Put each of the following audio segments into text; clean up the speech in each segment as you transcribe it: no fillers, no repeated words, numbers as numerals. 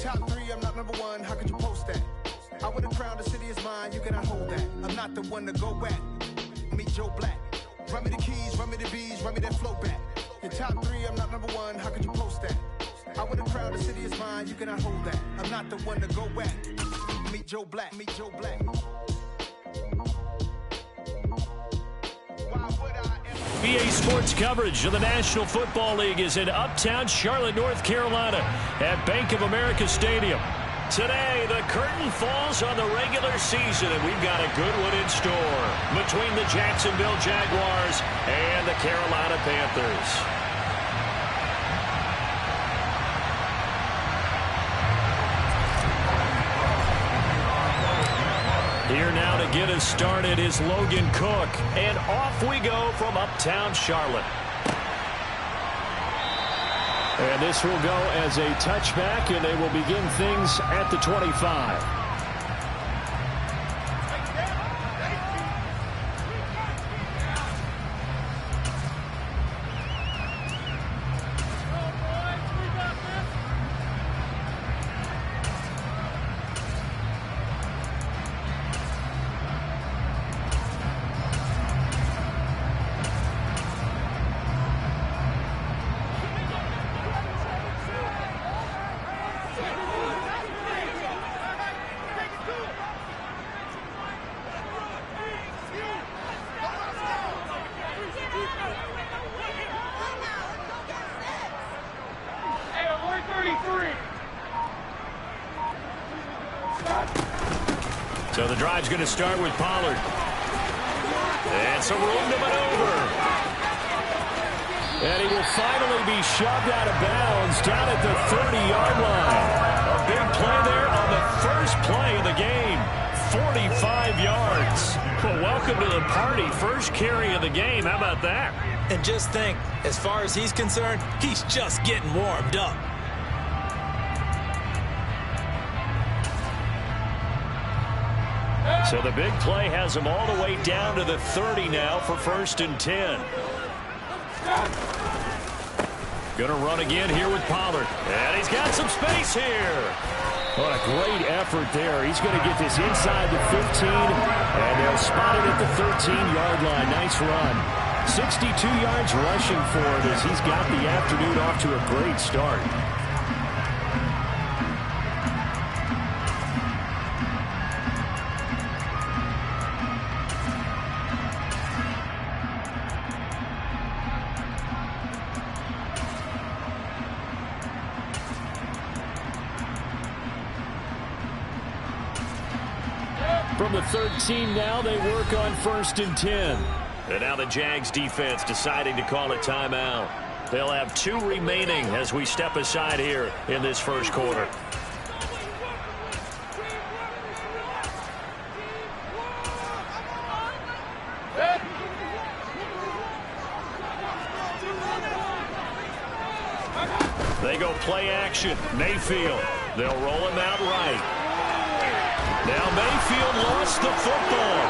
top three, I'm not number one. How could you post that? I would have crowned the city is mine. You cannot hold that. I'm not the one to go back. Meet Joe Black. Run me the keys, run me the bees, run me that flow back. Your top three, I'm not number one. How could you post that? I would have crowned the city is mine. You cannot hold that. I'm not the one to go back. Meet Joe Black. Meet Joe Black. BA Sports coverage of the National Football League is in uptown Charlotte, North Carolina at Bank of America Stadium. Today, the curtain falls on the regular season, and we've got a good one in store between the Jacksonville Jaguars and the Carolina Panthers. Here now to get us started is Logan Cook, and off we go from uptown Charlotte. And this will go as a touchback, and they will begin things at the 25. So the drive's going to start with Pollard. And some room to maneuver. And he will finally be shoved out of bounds down at the 30-yard line. A big play there on the first play of the game. 45 yards. Well, welcome to the party. First carry of the game. How about that? And just think, as far as he's concerned, he's just getting warmed up. So the big play has him all the way down to the 30 now for 1st and 10. Going to run again here with Pollard. And he's got some space here. What a great effort there. He's going to get this inside the 15, and they'll spot it at the 13-yard line. Nice run. 62 yards rushing for it as he's got the afternoon off to a great start. From the 13 now, they work on 1st and 10. And now the Jags defense deciding to call a timeout. They'll have 2 remaining as we step aside here in this first quarter. They go play action. Mayfield. They'll roll him out right. Now Mayfield lost the football.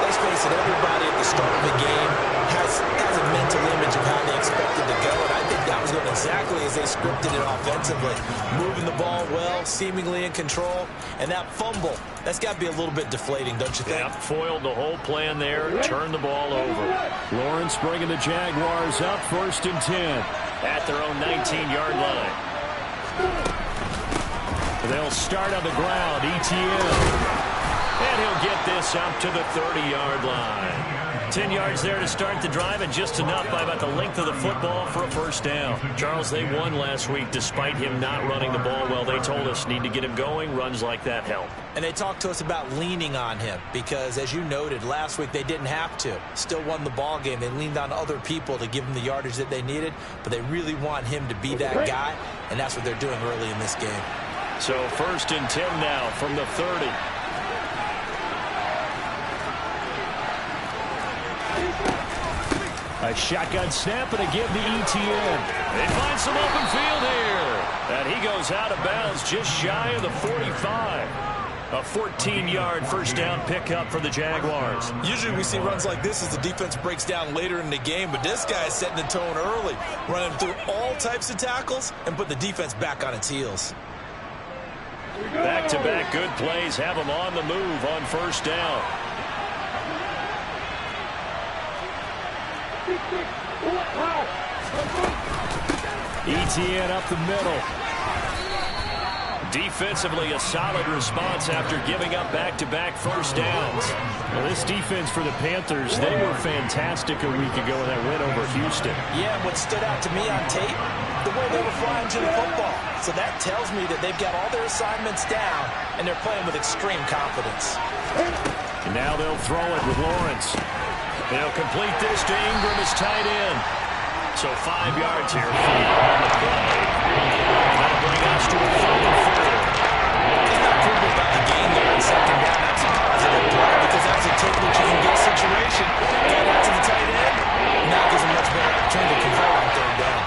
Let's face it, everybody at the start of the game has a mental image of how they expect it to go, and I think that was going exactly as they scripted it offensively. Moving the ball well, seemingly in control, and that fumble, that's got to be a little bit deflating, don't you think? Yep, foiled the whole plan there, turned the ball over. Lawrence bringing the Jaguars up 1st and 10 at their own 19-yard line. They'll start on the ground, ETN. And he'll get this up to the 30-yard line. 10 yards there to start the drive, and just enough by about the length of the football for a first down. Charles, they won last week despite him not running the ball well. They told us need to get him going. Runs like that help. And they talked to us about leaning on him because, as you noted, last week they didn't have to. Still won the ball game. They leaned on other people to give them the yardage that they needed, but they really want him to be that guy, and that's what they're doing early in this game. So 1st and 10 now from the 30. A shotgun snap and a give to ETN. They find some open field here. And he goes out of bounds just shy of the 45. A 14-yard first down pickup for the Jaguars. Usually we see runs like this as the defense breaks down later in the game, but this guy is setting the tone early, running through all types of tackles and put the defense back on its heels. Back-to-back good plays have them on the move on first down. Etienne up the middle. Defensively, a solid response after giving up back-to-back first downs. Well, this defense for the Panthers, they were fantastic a week ago in that win over Houston. Yeah, what stood out to me on tape, the way they were flying to the football. So that tells me that they've got all their assignments down, and they're playing with extreme confidence. And now they'll throw it with Lawrence. They'll complete this to Ingram as tight end. So 5 yards here on the play. That'll bring us to a 3rd and 4. It's not proving about the game there in second down. That's a positive play because that's a take what you can get situation. Get out to the tight end. Now gives them much better opportunity to convert on 3rd down.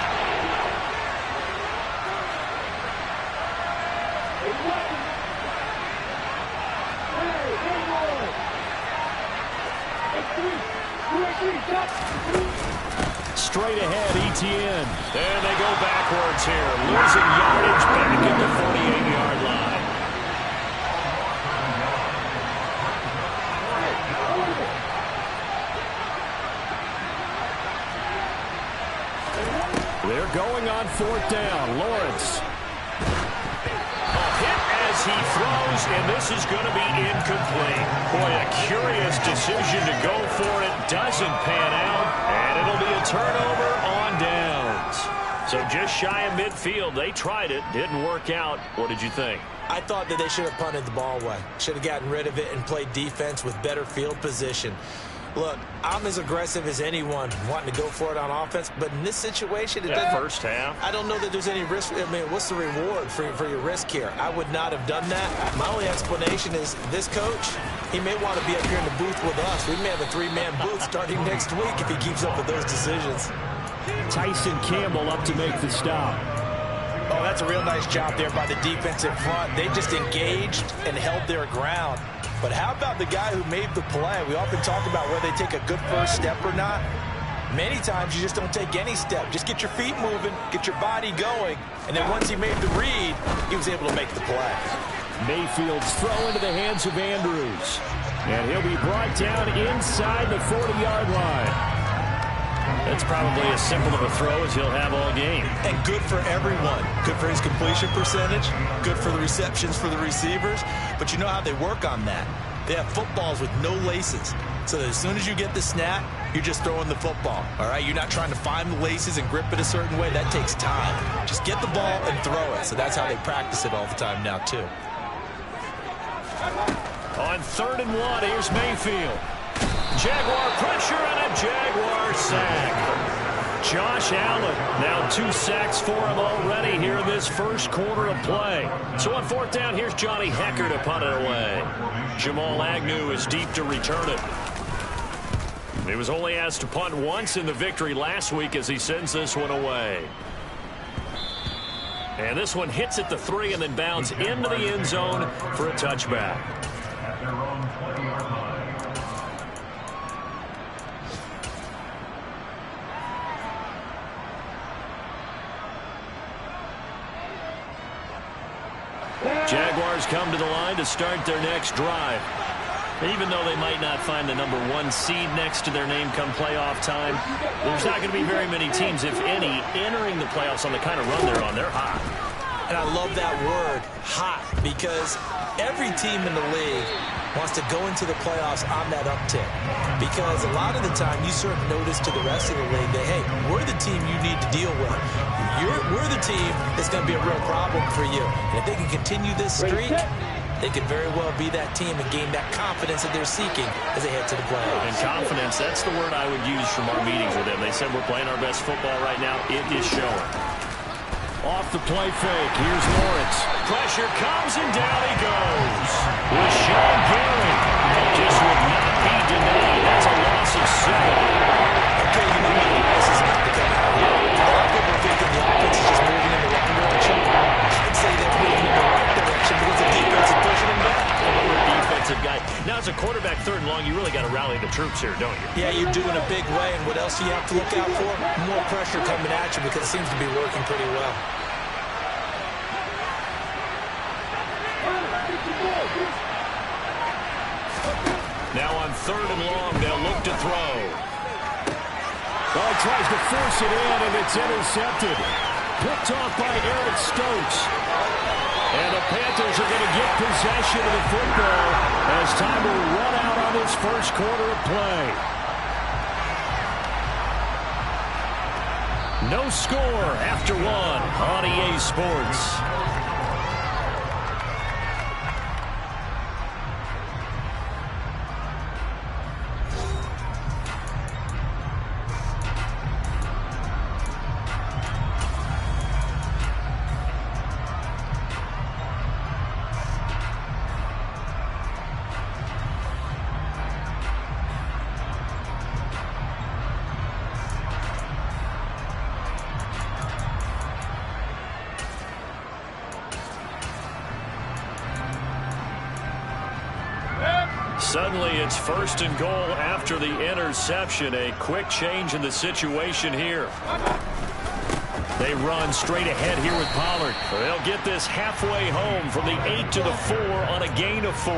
Straight ahead, Etienne. And they go backwards here, losing yardage back at the 48-yard line. They're going on 4th down. Lawrence. A hit as he throws, and this is going to be incomplete. Boy, a curious decision to go for it. Doesn't pan out, and it'll be a turnover on downs. So just shy of midfield. They tried it. Didn't work out. What did you think? I thought that they should have punted the ball away. Should have gotten rid of it and played defense with better field position. Look, I'm as aggressive as anyone wanting to go for it on offense, but in this situation, it doesn't. First half. I don't know that there's any risk. I mean, what's the reward for your risk here? I would not have done that. My only explanation is this coach, he may want to be up here in the booth with us. We may have a 3-man booth starting next week if he keeps up with those decisions. Tyson Campbell up to make the stop. Oh, that's a real nice job there by the defensive front. They just engaged and held their ground. But how about the guy who made the play? We often talk about whether they take a good first step or not. Many times you just don't take any step. Just get your feet moving, get your body going, and then once he made the read, he was able to make the play. Mayfield's throw into the hands of Andrews. And he'll be brought down inside the 40-yard line. That's probably as simple of a throw as he'll have all game. And good for everyone. Good for his completion percentage. Good for the receptions for the receivers. But you know how they work on that. They have footballs with no laces. So that as soon as you get the snap, you're just throwing the football. All right? You're not trying to find the laces and grip it a certain way. That takes time. Just get the ball and throw it. So that's how they practice it all the time now, too. On 3rd and 1, here's Mayfield. Jaguar pressure and a Jaguar sack. Josh Allen, now 2 sacks for him already here in this first quarter of play. So on 4th down, here's Johnny Hecker to punt it away. Jamal Agnew is deep to return it. He was only asked to punt once in the victory last week as he sends this one away. And this one hits at the 3 and then bounds into the end zone for a touchback. Jaguars come to the line to start their next drive. Even though they might not find the #1 seed next to their name come playoff time, there's not going to be very many teams, if any, entering the playoffs on the kind of run they're on. They're hot. And I love that word, hot, because every team in the league wants to go into the playoffs on that uptick. Because a lot of the time you serve notice to the rest of the league that, hey, we're the team you need to deal with. We're the team that's going to be a real problem for you. And if they can continue this streak, they could very well be that team and gain that confidence that they're seeking as they head to the playoffs. And confidence, that's the word I would use from our meetings with them. They said we're playing our best football right now. It is showing. Off the play fake, here's Lawrence. Pressure comes and down he goes. Rashawn Gary just would not be denied. That's a loss of 7. Okay, you know what? This is not the guy. A lot of people think that the offense is just moving in the wrong direction. I'd say they're moving in the right direction because the defense is pushing them back. Defensive guy. Now, as a quarterback, 3rd and long, you really got to rally the troops here, don't you? Yeah, you're doing a big way, and what else do you have to look out for? More pressure coming at you because it seems to be working pretty well. Now on 3rd and long, they'll look to throw. Oh, he tries to force it in, and it's intercepted. Picked off by Eric Stokes. And the Panthers are going to get possession of the football as time will run out on this first quarter of play. No score after 1 on EA Sports. Suddenly it's 1st and goal after the interception. A quick change in the situation here. They run straight ahead here with Pollard. They'll get this halfway home from the 8 to the 4 on a gain of 4.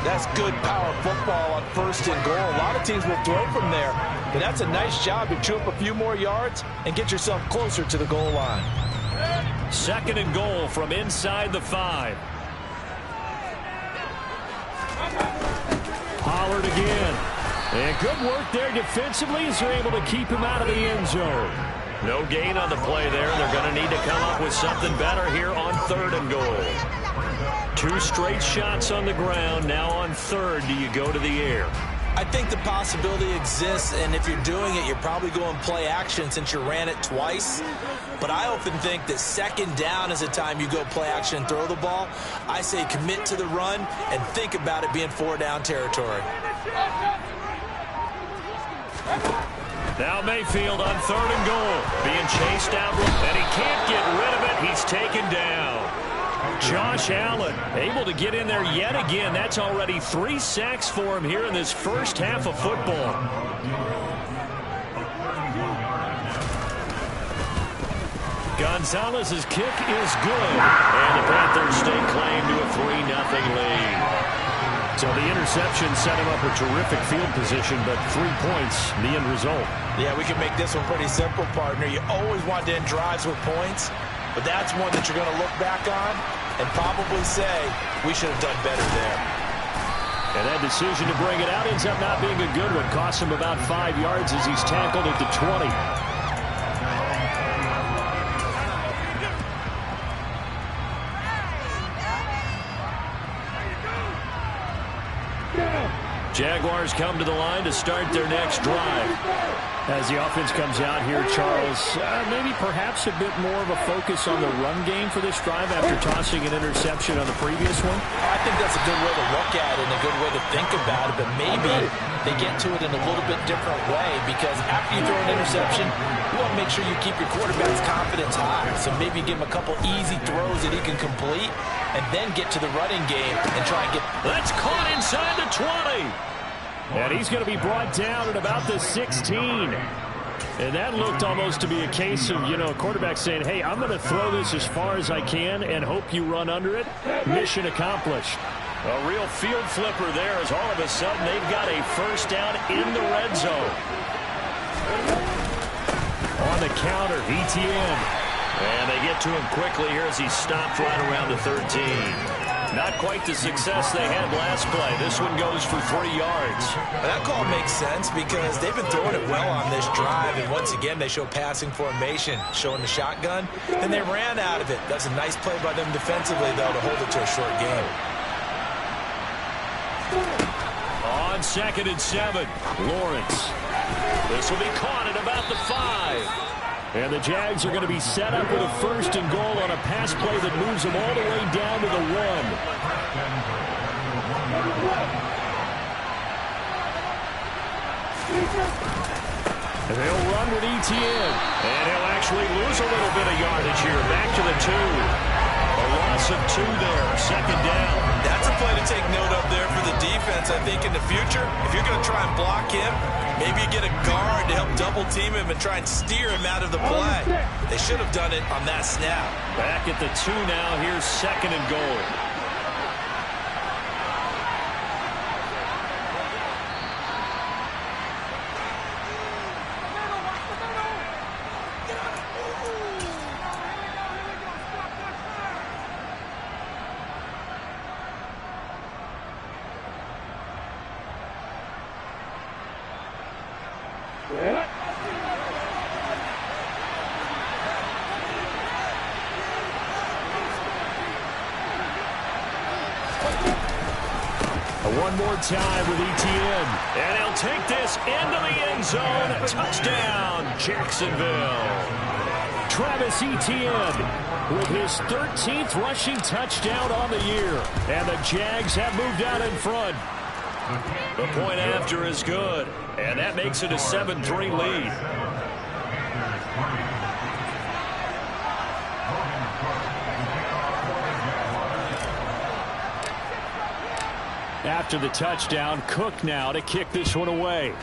That's good power football on 1st and goal. A lot of teams will throw from there, but that's a nice job to chew up a few more yards and get yourself closer to the goal line. 2nd and goal from inside the 5. Pollard again. And good work there defensively as they're able to keep him out of the end zone. No gain on the play there. They're going to need to come up with something better here on 3rd and goal. 2 straight shots on the ground. Now on 3rd, do you go to the air? I think the possibility exists, and if you're doing it, you're probably going play action since you ran it twice. But I often think that 2nd down is a time you go play action and throw the ball. I say commit to the run and think about it being 4-down territory. Now Mayfield on 3rd and goal. Being chased out, and he can't get rid of it. He's taken down. Josh Allen able to get in there yet again. That's already 3 sacks for him here in this first half of football. Gonzalez's kick is good, and the Panthers stake claim to a 3-0 lead. So the interception set him up a terrific field position, but 3 points, the end result. Yeah, we can make this one pretty simple, partner. You always want to end drives with points, but that's one that you're going to look back on and probably say, we should have done better there. And that decision to bring it out ends up not being a good one. Cost him about 5 yards as he's tackled at the 20. Jaguars come to the line to start their next drive. As the offense comes out here, Charles, maybe perhaps a bit more of a focus on the run game for this drive after tossing an interception on the previous one? I think that's a good way to look at it and a good way to think about it, but maybe they get to it in a little bit different way, because after you throw an interception, you want to make sure you keep your quarterback's confidence high. So maybe give him a couple easy throws that he can complete and then get to the running game and try and get... That's caught inside the 20. And he's going to be brought down at about the 16. And that looked almost to be a case of, a quarterback saying, hey, I'm going to throw this as far as I can and hope you run under it. Mission accomplished. A real field flipper there, as all of a sudden they've got a first down in the red zone. On the counter, ETN. And they get to him quickly here as he stopped right around the 13. Not quite the success they had last play. This one goes for 3 yards. That call makes sense because they've been throwing it well on this drive, and once again they show passing formation, showing the shotgun, and they ran out of it. That's a nice play by them defensively, though, to hold it to a short game. On 2nd and 7, Lawrence. This will be caught at about the 5. And the Jags are going to be set up with a 1st and goal on a pass play that moves them all the way down to the 1. And they'll run with ETN. And he'll actually lose a little bit of yardage here. Back to the 2. A loss of 2 there. 2nd down. That's a play to take note of there for the defense. I think in the future, if you're going to try and block him, maybe you get a guard to help double team him and try and steer him out of the play. They should have done it on that snap. Back at the 2 now. Here's 2nd and goal. One more time with Etienne. And he'll take this into the end zone. Touchdown, Jacksonville. Travis Etienne with his 13th rushing touchdown on the year. And the Jags have moved out in front. The point after is good. And that makes it a 7-3 lead. After the touchdown, Cook now to kick this one away.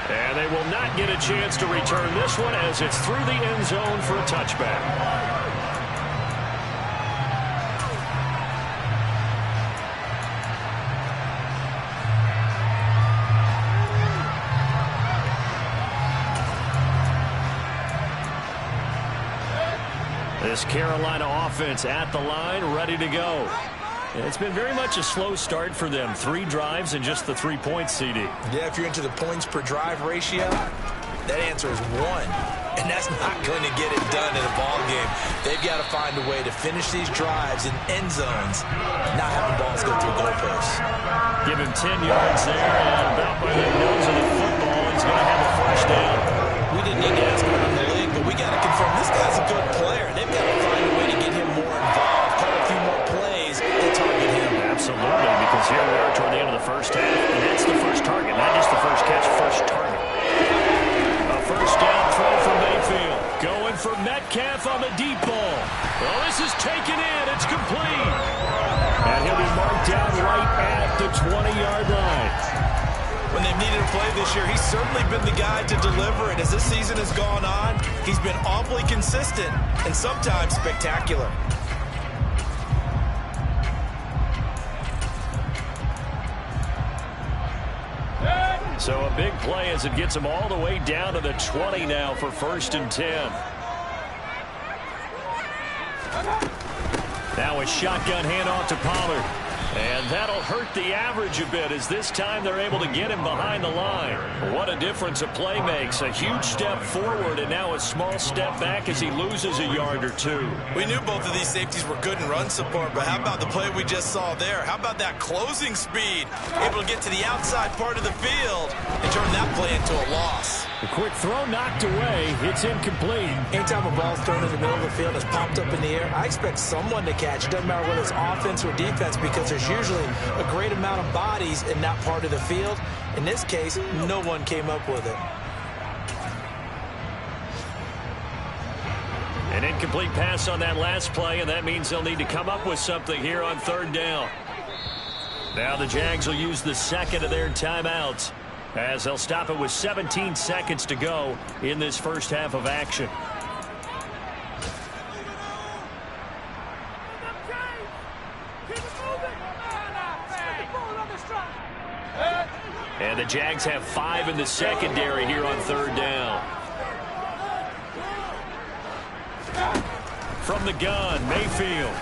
And they will not get a chance to return this one as it's through the end zone for a touchback. This Carolina offense at the line, ready to go. It's been very much a slow start for them. 3 drives and just the 3 points, CD. Yeah, if you're into the points per drive ratio, that answer is 1. And that's not going to get it done in a ball game. They've got to find a way to finish these drives in end zones, not having balls go through goalposts. Give him 10 yards there, and about by the nose of the football, he's going to have a first down. We didn't need to ask around the league, but we got to confirm this guy's a good player. They've got to find a way to get him more involved, call a few more plays, and target him. Absolutely, because here we are toward the end of the first half, and that's the first target, not just the first catch, first target. A first down throw for Mayfield. Going for Metcalf on the deep ball. Well, this is taken in. It's complete. And he'll be marked down right at the 20-yard line. When they've needed a play this year, he's certainly been the guy to deliver it. As this season has gone on, he's been awfully consistent and sometimes spectacular. So a big play as it gets him all the way down to the 20 now for 1st and 10. Now a shotgun handoff to Pollard. And that'll hurt the average a bit as this time they're able to get him behind the line. What a difference a play makes. A huge step forward and now a small step back as he loses a yard or 2. We knew both of these safeties were good in run support, but how about the play we just saw there? How about that closing speed? Able to get to the outside part of the field and turn that play into a loss. A quick throw knocked away. It's incomplete. Anytime a ball's thrown in the middle of the field, it's popped up in the air, I expect someone to catch. It doesn't matter whether it's offense or defense because there's usually a great amount of bodies in that part of the field. In this case, no one came up with it. An incomplete pass on that last play, and that means they'll need to come up with something here on 3rd down. Now the Jags will use the second of their timeouts as they'll stop it with 17 seconds to go in this first half of action. And the Jags have 5 in the secondary here on 3rd down. From the gun, Mayfield.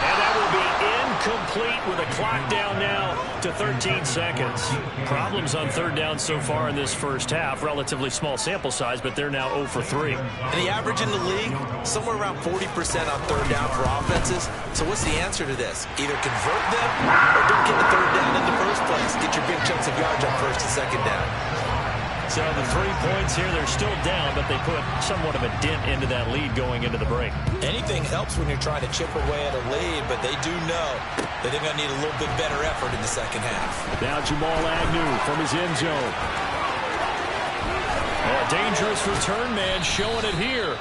And that will be incomplete with a clock down now to 13 seconds. Problems on 3rd down so far in this first half. Relatively small sample size, but they're now 0 for 3. And the average in the league, somewhere around 40% on 3rd down for offenses. So what's the answer to this? Either convert them or don't get the 3rd down in the first place. Get your big chunks of yards on 1st and 2nd down. So the 3 points here, they're still down, but they put somewhat of a dent into that lead going into the break. Anything helps when you're trying to chip away at a lead, but they do know that they're going to need a little bit better effort in the second half. Now Jamal Agnew from his end zone. A dangerous return man showing it here.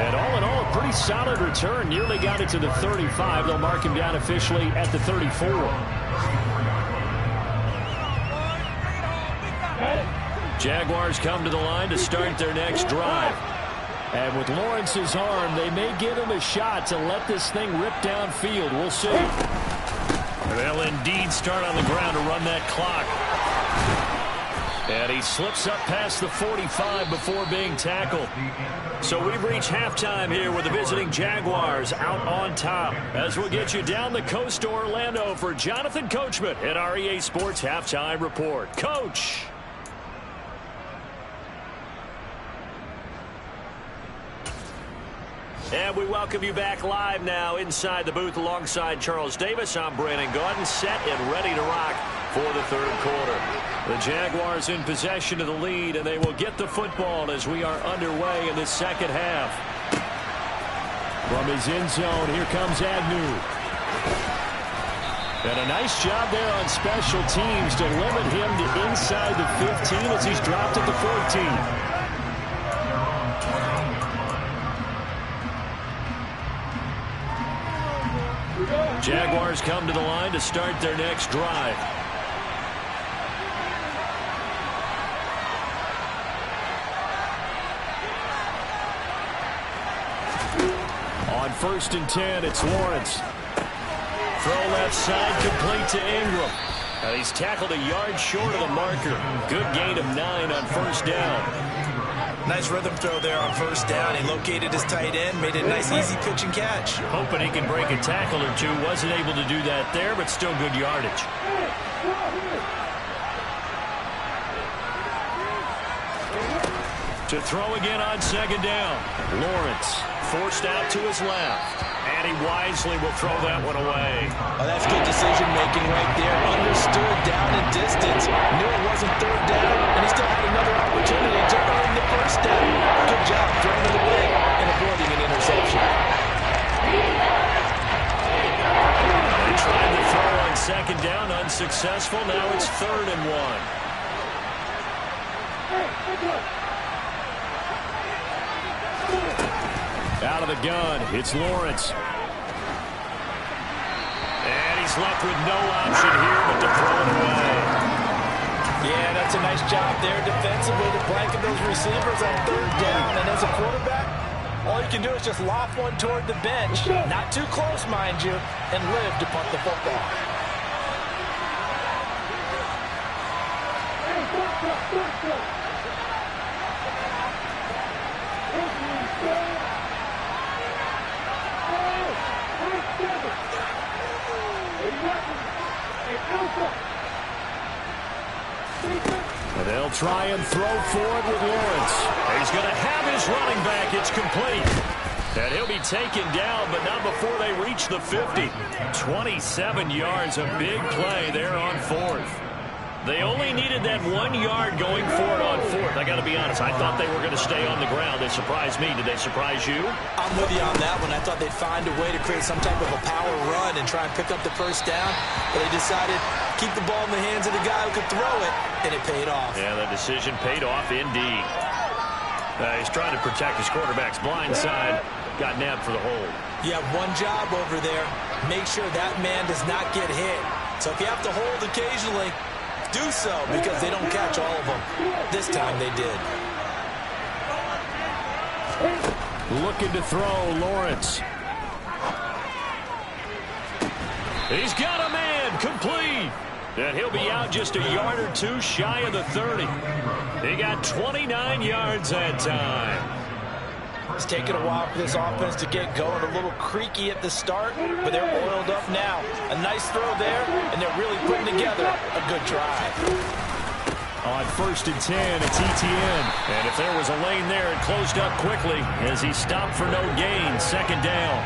And all in all, a pretty solid return. Nearly got it to the 35. They'll mark him down officially at the 34. Jaguars come to the line to start their next drive. And with Lawrence's arm, they may give him a shot to let this thing rip downfield. We'll see. They'll indeed start on the ground to run that clock. And he slips up past the 45 before being tackled. So we've reached halftime here with the visiting Jaguars out on top. As we'll get you down the coast to Orlando for Jonathan Coachman at our EA Sports Halftime Report. Coach. And we welcome you back live now inside the booth alongside Charles Davis. I'm Brandon Gaudin, set and ready to rock for the third quarter. The Jaguars in possession of the lead, and they will get the football as we are underway in the second half. From his end zone, here comes Agnew. And a nice job there on special teams to limit him to inside the 15 as he's dropped at the 14. Jaguars come to the line to start their next drive. On 1st and 10, it's Lawrence. Throw left side, complete to Ingram. He's tackled a yard short of the marker. Good gain of 9 on 1st down. Nice rhythm throw there on 1st down. He located his tight end, made it a nice easy pitch and catch. Hoping he can break a tackle or two. Wasn't able to do that there, but still good yardage. To throw again on 2nd down. Lawrence forced out to his left. And he wisely will throw that one away. Oh, that's good decision making right there. Understood down and distance. Knew it wasn't 3rd down, and he still had another opportunity to earn the 1st down. Good job throwing it away and avoiding an interception. They tried to throw on 2nd down, unsuccessful. Now it's 3rd and 1. Out of the gun, it's Lawrence. And he's left with no option here but to throw it away. Yeah, that's a nice job there defensively to blanket those receivers on 3rd down. And as a quarterback, all you can do is just loft one toward the bench. Not too close, mind you, and live to punt the football. And they'll try and throw forward with Lawrence. He's going to have his running back. It's complete. And he'll be taken down, but not before they reach the 50. 27 yards, a big play there on 4th. They only needed that 1 yard going forward on 4th. I got to be honest, I thought they were going to stay on the ground. They surprised me. Did they surprise you? I'm with you on that one. I thought they'd find a way to create some type of a power run and try and pick up the 1st down, but they decided keep the ball in the hands of the guy who could throw it, and it paid off. Yeah, the decision paid off indeed. He's trying to protect his quarterback's blind side. Got nabbed for the hold. You have one job over there. Make sure that man does not get hit. So if you have to hold occasionally, do so, because they don't catch all of them. This time they did. Looking to throw, Lawrence. He's got a man, complete. And he'll be out just a yard or two shy of the 30. He got 29 yards that time. It's taken a while for this offense to get going. A little creaky at the start, but they're oiled up now. A nice throw there, and they're really putting together a good drive. On 1st and 10, it's Etienne. And if there was a lane there, it closed up quickly as he stopped for no gain. 2nd down.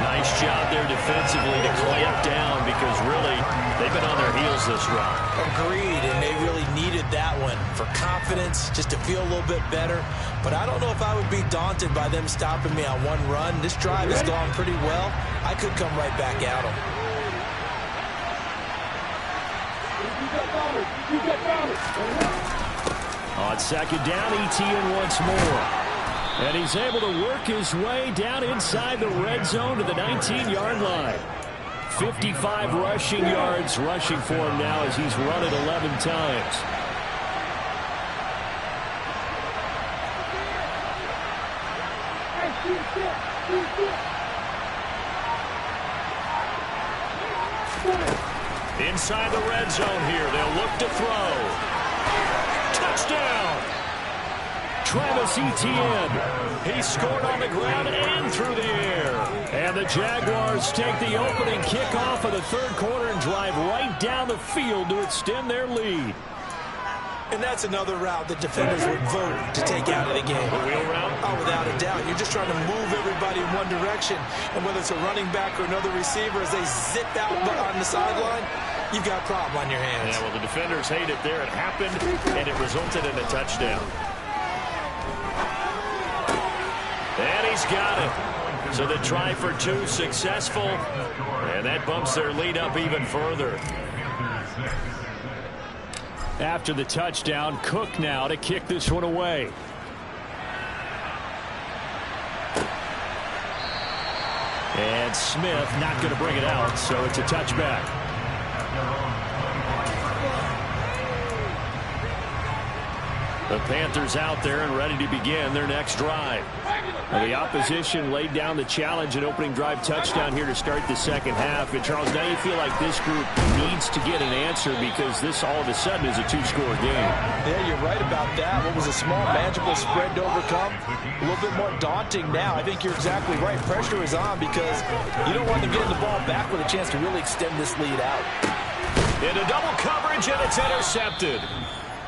Nice job there defensively to clamp down, because really they've been on their heels this run. Agreed, and they really needed that one for confidence, just to feel a little bit better. But I don't know if I would be daunted by them stopping me on one run. This drive has gone pretty well. I could come right back at them. On 2nd down, Etienne once more. And he's able to work his way down inside the red zone to the 19-yard line. 55 rushing yards rushing for him now as he's run it 11 times. Inside the red zone here, they'll look to throw. Touchdown! Travis Etienne. He scored on the ground and through the air. And the Jaguars take the opening kickoff of the third quarter and drive right down the field to extend their lead. And that's another route that defenders would vote to take out of the game. The wheel route? Oh, without a doubt. You're just trying to move everybody in one direction. And whether it's a running back or another receiver, as they zip out on the sideline, you've got a problem on your hands. Yeah, well, the defenders hate it there. It happened, and it resulted in a touchdown. And he's got it. So the try for two successful, and that bumps their lead up even further. After the touchdown, Cook now to kick this one away. And Smith not going to bring it out, so it's a touchback. The Panthers out there and ready to begin their next drive. Well, the opposition laid down the challenge and opening drive touchdown here to start the second half. And, Charles, now you feel like this group needs to get an answer because this all of a sudden is a two-score game. Yeah, you're right about that. What was a small, manageable spread to overcome, a little bit more daunting now. I think you're exactly right. Pressure is on because you don't want them getting the ball back with a chance to really extend this lead out. Into double coverage, and it's intercepted.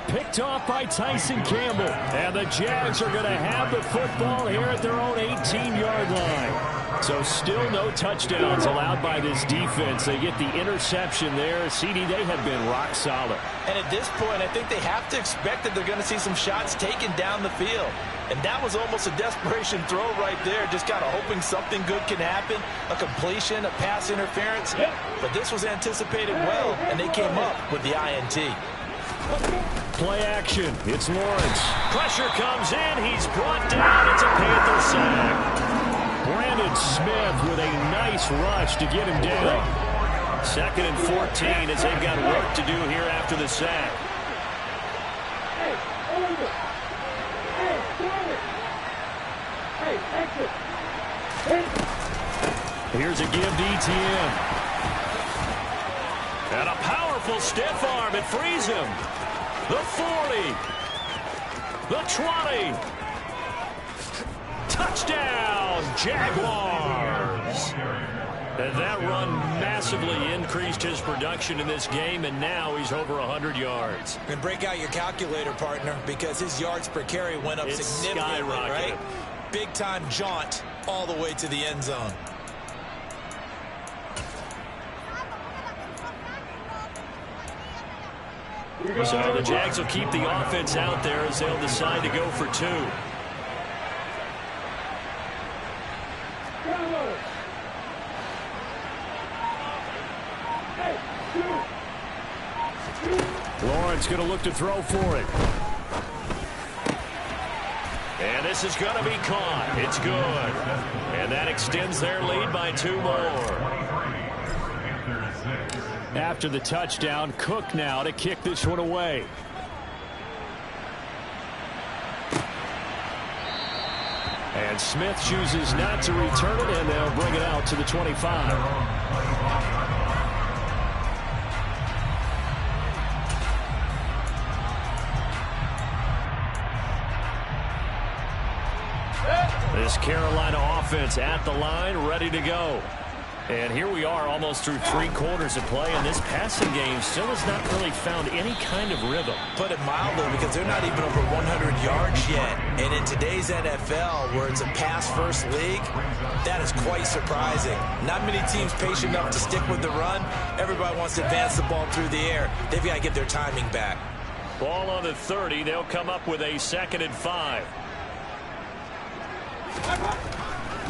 Picked off by Tyson Campbell. And the Jags are going to have the football here at their own 18-yard line. So still no touchdowns allowed by this defense. They get the interception there. CD, they have been rock solid. And at this point, I think they have to expect that they're going to see some shots taken down the field. And that was almost a desperation throw right there. Just kind of hoping something good can happen. A completion, a pass interference. But this was anticipated well, and they came up with the INT. Play action. It's Lawrence. Pressure comes in. He's brought down. It's a Panther sack. Brandon Smith with a nice rush to get him down. 2nd and 14 as they've got work to do here after the sack. Here's a give to ETN. And a powerful stiff arm. It frees him. The 40. The 20. Touchdown, Jaguars. And that run massively increased his production in this game, and now he's over 100 yards. And break out your calculator, partner, because his yards per carry went up significantly, right? Big-time jaunt all the way to the end zone. So the Jags will keep the offense out there as they'll decide to go for two. Lawrence going to look to throw for it. And this is going to be caught. It's good. And that extends their lead by 2 more. After the touchdown, Cook now to kick this one away. And Smith chooses not to return it, and they'll bring it out to the 25. This Carolina offense at the line, ready to go. And here we are almost through 3 quarters of play, and this passing game still has not really found any kind of rhythm. Put it mildly, because they're not even over 100 yards yet. And in today's NFL, where it's a pass-first league, that is quite surprising. Not many teams patient enough to stick with the run. Everybody wants to advance the ball through the air. They've got to get their timing back. Ball on the 30. They'll come up with a 2nd and 5.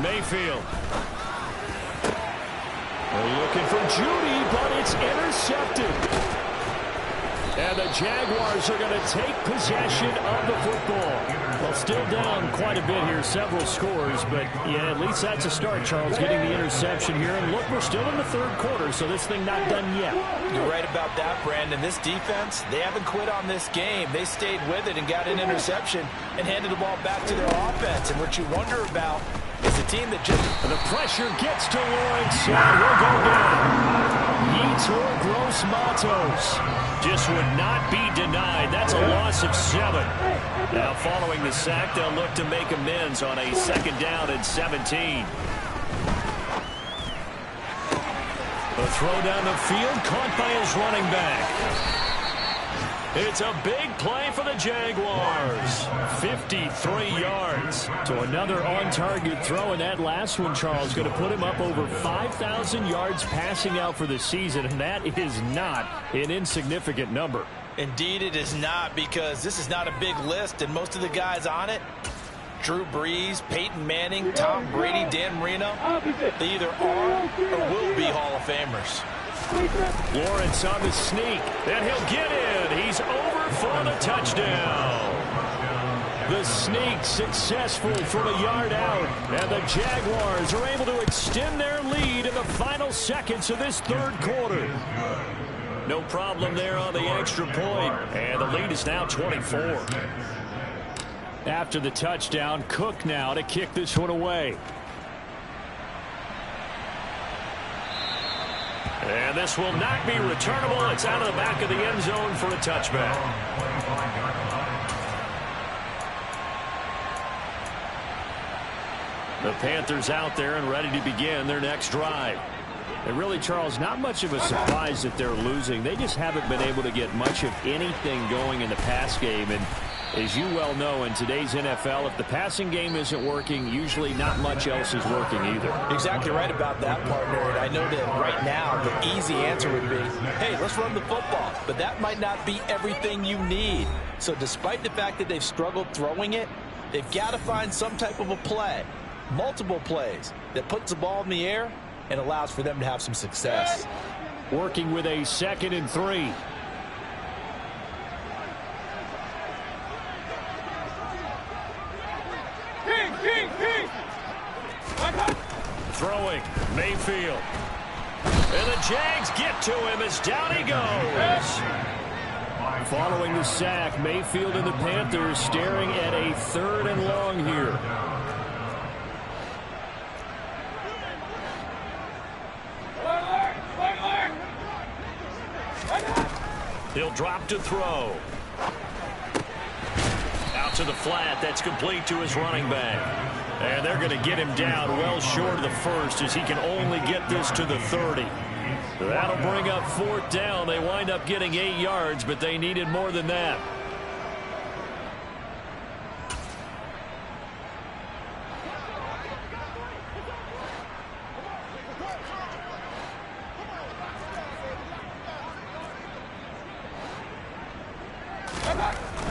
Mayfield. They're looking for Judy, but it's intercepted. And the Jaguars are going to take possession of the football. Well, still down quite a bit here, several scores, but yeah, at least that's a start, Charles, getting the interception here. And look, we're still in the 3rd quarter, so this thing not done yet. You're right about that, Brandon. This defense, they haven't quit on this game. They stayed with it and got an interception and handed the ball back to their offense. And what you wonder about is the team that just... The pressure gets to Lawrence, and will go down. Yetur Gross-Matos just would not be denied. That's a loss of 7. Now, following the sack, they'll look to make amends on a 2nd down and 17. The throw down the field, caught by his running back. It's a big play for the Jaguars. 53 yards. To another on-target throw, and that last one, Charles, going to put him up over 5,000 yards passing out for the season, and that is not an insignificant number. Indeed it is not, because this is not a big list, and most of the guys on it, Drew Brees, Peyton Manning, Tom Brady, Dan Marino, they either are or will be Hall of Famers. Lawrence on the sneak, and he'll get in. He's over for the touchdown. The sneak successful from a yard out, and the Jaguars are able to extend their lead in the final seconds of this third quarter. No problem there on the extra point, and the lead is now 24. After the touchdown, Cook now to kick this one away. And this will not be returnable. It's out of the back of the end zone for a touchback. The Panthers out there and ready to begin their next drive. And really, Charles, not much of a surprise that they're losing. They just haven't been able to get much of anything going in the pass game. And as you well know, in today's NFL, if the passing game isn't working, usually not much else is working either. Exactly right about that, partner. And I know that right now the easy answer would be, hey, let's run the football. But that might not be everything you need. So despite the fact that they've struggled throwing it, they've got to find some type of a play, multiple plays, that puts the ball in the air and allows for them to have some success. Working with a 2nd and 3. Throwing, Mayfield. And the Jags get to him as down he goes. Following the sack, Mayfield and the Panthers staring at a 3rd and long here. He'll drop to throw. Out to the flat. That's complete to his running back. And they're going to get him down well short of the first, as he can only get this to the 30. That'll bring up 4th down. They wind up getting 8 yards, but they needed more than that.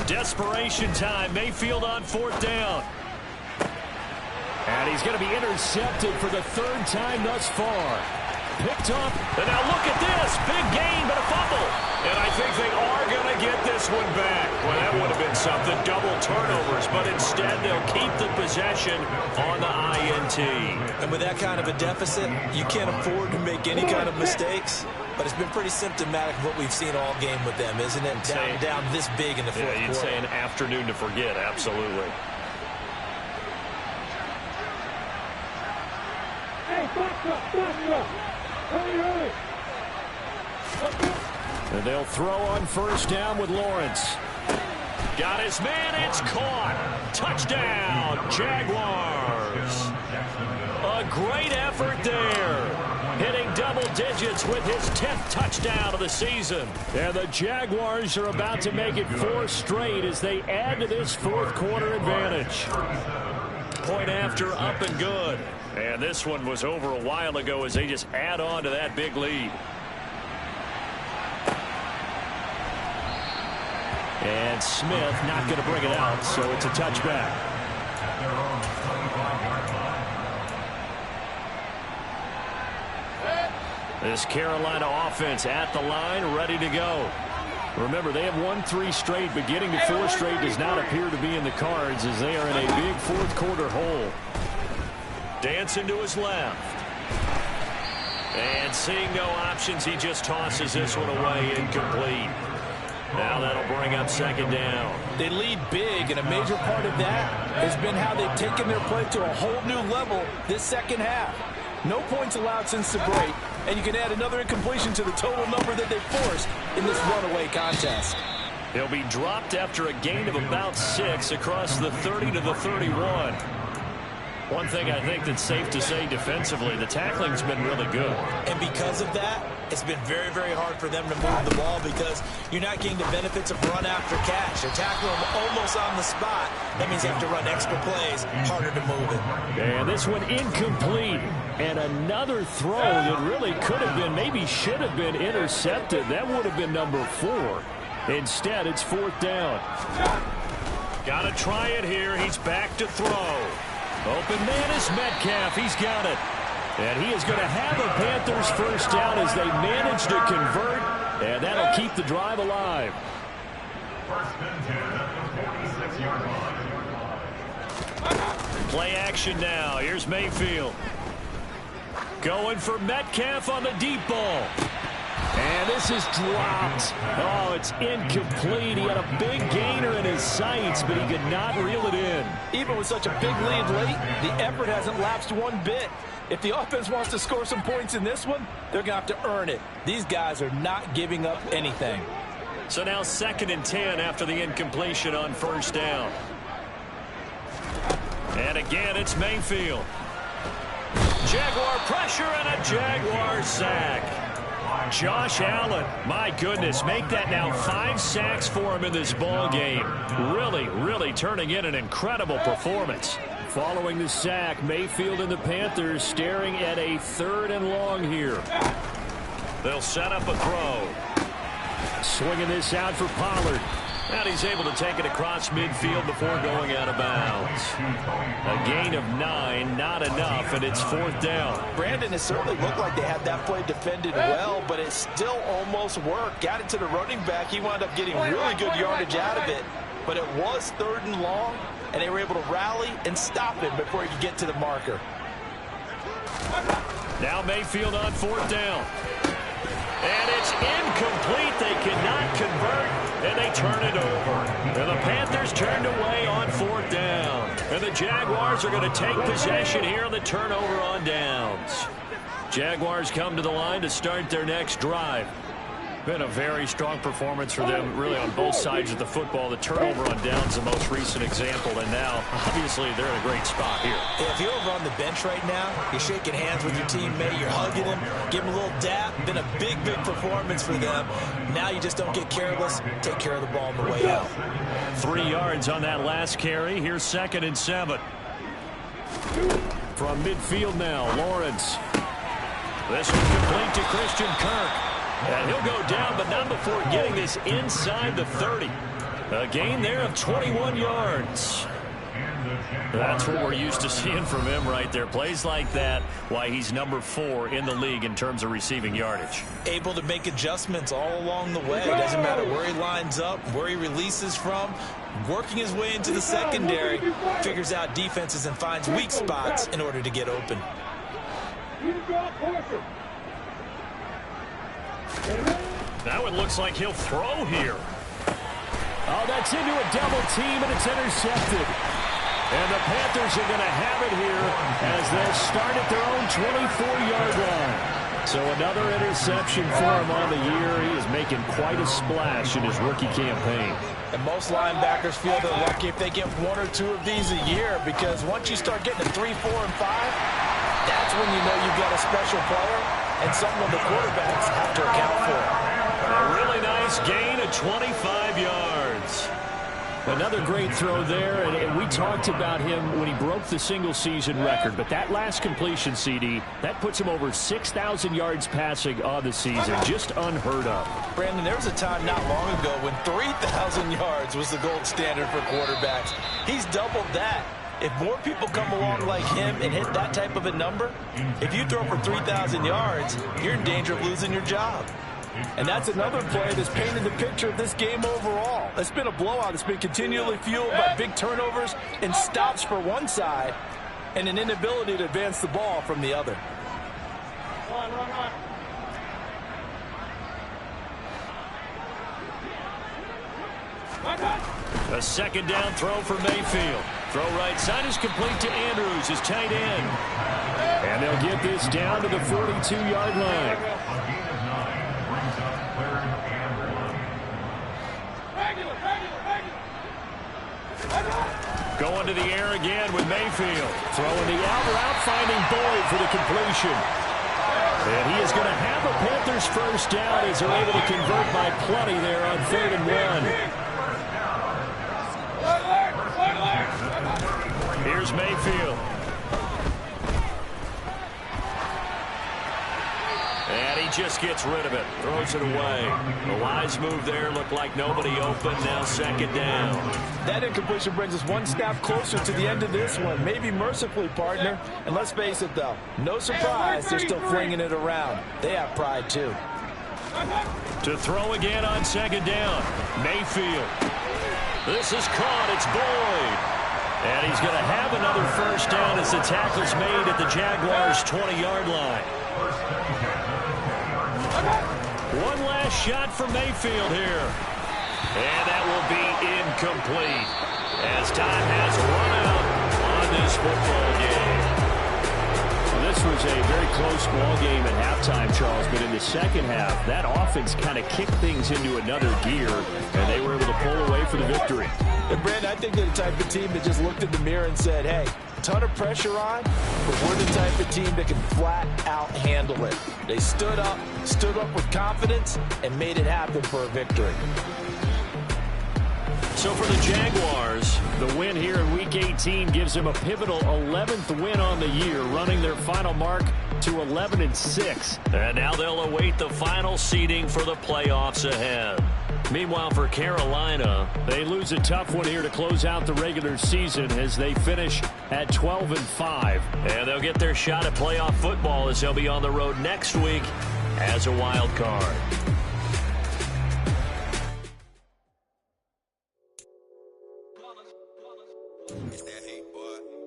Desperation time. Mayfield on 4th down. And he's going to be intercepted for the 3rd time thus far. Picked up, and now look at this. Big gain, but a fumble. And I think they are going to get this one back. Well, that would have been something. Double turnovers, but instead they'll keep the possession on the INT. And with that kind of a deficit, you can't afford to make any kind of mistakes. But it's been pretty symptomatic of what we've seen all game with them, isn't it? Down this big in the fourth quarter. You'd say an afternoon to forget, absolutely. And they'll throw on 1st down with Lawrence. Got his man, it's caught. Touchdown, Jaguars. A great effort there. Hitting double digits with his 10th touchdown of the season. And the Jaguars are about to make it 4 straight as they add to this 4th quarter advantage. Point after, up and good. And this one was over a while ago as they just add on to that big lead. And Smith not going to bring it out, so it's a touchback. This Carolina offense at the line, ready to go. Remember, they have won 3 straight, but getting to 4 straight does not appear to be in the cards as they are in a big 4th quarter hole. Dancing to his left. And seeing no options, he just tosses this one away, incomplete. Now that'll bring up 2nd down. They lead big, and a major part of that has been how they've taken their play to a whole new level this second half. No points allowed since the break, and you can add another incompletion to the total number that they forced in this runaway contest. He'll be dropped after a gain of about 6 across the 30 to the 31. One thing I think that's safe to say defensively, the tackling's been really good. And because of that, it's been very, very hard for them to move the ball because you're not getting the benefits of run after catch. They're tackling them almost on the spot. That means you have to run extra plays, harder to move it. And this one incomplete. And another throw that really could have been, maybe should have been intercepted. That would have been number 4. Instead, it's 4th down. Got to try it here. He's back to throw. Open man is Metcalf. He's got it. And he is going to have a Panthers first down as they manage to convert. And that'll keep the drive alive. First and 10 at the 46-yard line. Play action now. Here's Mayfield. Going for Metcalf on the deep ball. And this is dropped. Oh, it's incomplete. He had a big gainer in his sights, but he could not reel it in. Even with such a big lead late, the effort hasn't lapsed one bit. If the offense wants to score some points in this one, they're going to have to earn it. These guys are not giving up anything. So now 2nd and 10 after the incompletion on first down. And again, it's Mayfield. Jaguar pressure and a Jaguar sack. Josh Allen, my goodness, make that now 5 sacks for him in this ball game. Really turning in an incredible performance. Following the sack, Mayfield and the Panthers staring at a 3rd and long here. They'll set up a throw. Swinging this out for Pollard. And he's able to take it across midfield before going out of bounds. A gain of 9, not enough, and it's 4th down. Brandon, it certainly looked like they had that play defended well, but it still almost worked. Got it to the running back. He wound up getting really good yardage out of it. But it was 3rd and long, and they were able to rally and stop him before he could get to the marker. Now Mayfield on 4th down. And it's incomplete. They cannot convert, and they turn it over. And the Panthers turned away on 4th down. And the Jaguars are going to take possession here on the turnover on downs. Jaguars come to the line to start their next drive. Been a very strong performance for them, really, on both sides of the football. The turnover on downs, the most recent example, and now, obviously, they're in a great spot here. If you're over on the bench right now, you're shaking hands with your teammate, you're hugging him, give him a little dap. Been a big performance for them. Now you just don't get careless. Take care of the ball on the way out. 3 yards on that last carry. Here's 2nd and 7. From midfield now, Lawrence. This one complete to Christian Kirk. And he'll go down, but not before getting this inside the 30. A gain there of 21 yards. That's what we're used to seeing from him right there. Plays like that, why he's number 4 in the league in terms of receiving yardage. Able to make adjustments all along the way. Doesn't matter where he lines up, where he releases from. Working his way into the secondary. Figures out defenses and finds weak spots in order to get open. Now it looks like he'll throw here. Oh, that's into a double team, and it's intercepted. And the Panthers are going to have it here as they'll start at their own 24-yard line. So another interception for him on the year. He is making quite a splash in his rookie campaign. And most linebackers feel they're lucky if they get 1 or 2 of these a year, because once you start getting to 3, 4, and 5, that's when you know you've got a special player and someone the quarterbacks have to account for. A really nice gain of 25 yards. Another great throw there, and we talked about him when he broke the single-season record. But that last completion, CD, that puts him over 6,000 yards passing on the season. Just unheard of. Brandon, there was a time not long ago when 3,000 yards was the gold standard for quarterbacks. He's doubled that. If more people come along like him and hit that type of a number, if you throw for 3,000 yards, you're in danger of losing your job. And that's another play that's painted the picture of this game overall. It's been a blowout. It's been continually fueled by big turnovers and stops for one side and an inability to advance the ball from the other. A 2nd down throw for Mayfield. Throw right side is complete to Andrews, his tight end. And they'll get this down to the 42-yard line. Going to the air again with Mayfield. Throwing the out route, finding Boyd for the completion. And he is going to have a Panthers first down as they're able to convert by plenty there on 3rd and 1. Here's Mayfield. And he just gets rid of it. Throws it away. A wise move there. Looked like nobody open. Now 2nd down. That incompletion brings us one step closer to the end of this one. Maybe mercifully, partner. And let's face it, though. No surprise, they're still flinging it around. They have pride, too. To throw again on 2nd down. Mayfield. This is caught. It's Boyd. And he's going to have another first down as the tackle's made at the Jaguars' 20-yard line. One last shot for Mayfield here. And that will be incomplete as time has run out on this football game. Well, this was a very close ball game at halftime, Charles, but in the second half, that offense kind of kicked things into another gear, and they were able to pull away for the victory. And Brandon, I think they're the type of team that just looked in the mirror and said, hey, ton of pressure on, but we're the type of team that can flat out handle it. They stood up with confidence, and made it happen for a victory. So for the Jaguars, the win here in Week 18 gives them a pivotal 11th win on the year, running their final mark to 11-6. And now they'll await the final seeding for the playoffs ahead. Meanwhile, for Carolina, they lose a tough one here to close out the regular season as they finish at 12-5. And they'll get their shot at playoff football as they'll be on the road next week as a wild card.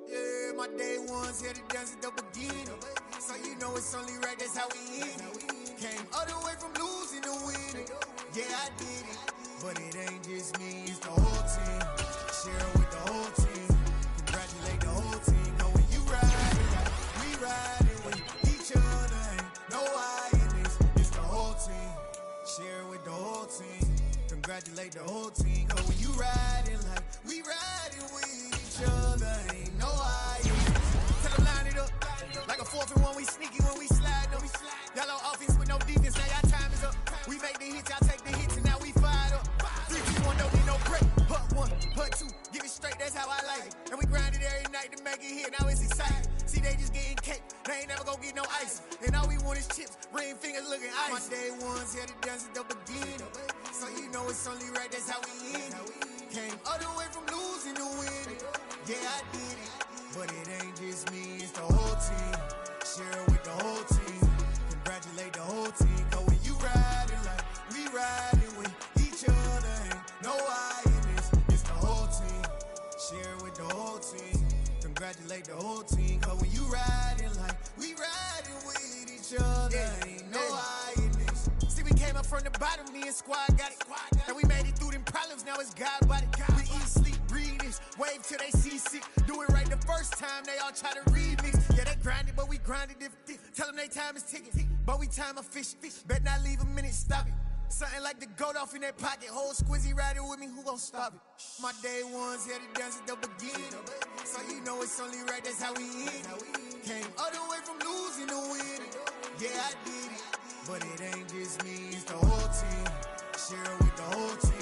Yeah, my day ones here to dance at the beginning. So you know it's only right, that's how we end it. Came all the way from losing to winning. Yeah, I did it. But it ain't just me, it's the whole team. Share it with the whole team. Congratulate the whole team. Know when you ride it, like we ride it with each other. Ain't no I in this, it's the whole team. Share it with the whole team. Congratulate the whole team. Know when you ride it, like we ride it with each other. Ain't no I in this. Tell them line it up. Like a 4th and 1, we sneaky when we slide them. Y'all on offense with no defense, now y'all time is up. We make the hits, y'all take the hits, and now we fired up. 3, 2, 1, don't need no break. Hut 1, hut 2, give it straight, that's how I like it. And we grind it every night to make it hit, now it's exciting. See, they just getting cake, they ain't never gonna get no ice. And all we want is chips, ring fingers looking ice. My day ones here to dance at the beginning. So you know it's only right, that's how we end it. Came all the way from losing to winning. Yeah, I did it. But it ain't just me, it's the whole team. Share it with the whole team. Congratulate the whole team. Cause when you ride it like we ride it with each other. Ain't no I in this, it's the whole team. Share it with the whole team. Congratulate the whole team. Cause when you ride it like we ride it with each other. Ain't no I in this. See, we came up from the bottom, me and squad got it. And we made it through them problems, now it's God body. We eat, sleep, breathe this, wave till they see sick. Do it right the first time, they all try to remix. Yeah, they grinded, but we grinded different. Tell them they time is ticking, but we time efficient. Bet not leave a minute, stop it. Something like the goat off in that pocket. Whole squizzy riding with me, who gon' stop it? My day ones here to dance at the beginning. So you know it's only right, that's how we end it. Came all the way from losing to winning. Yeah, I did it. But it ain't just me, it's the whole team. Share it with the whole team.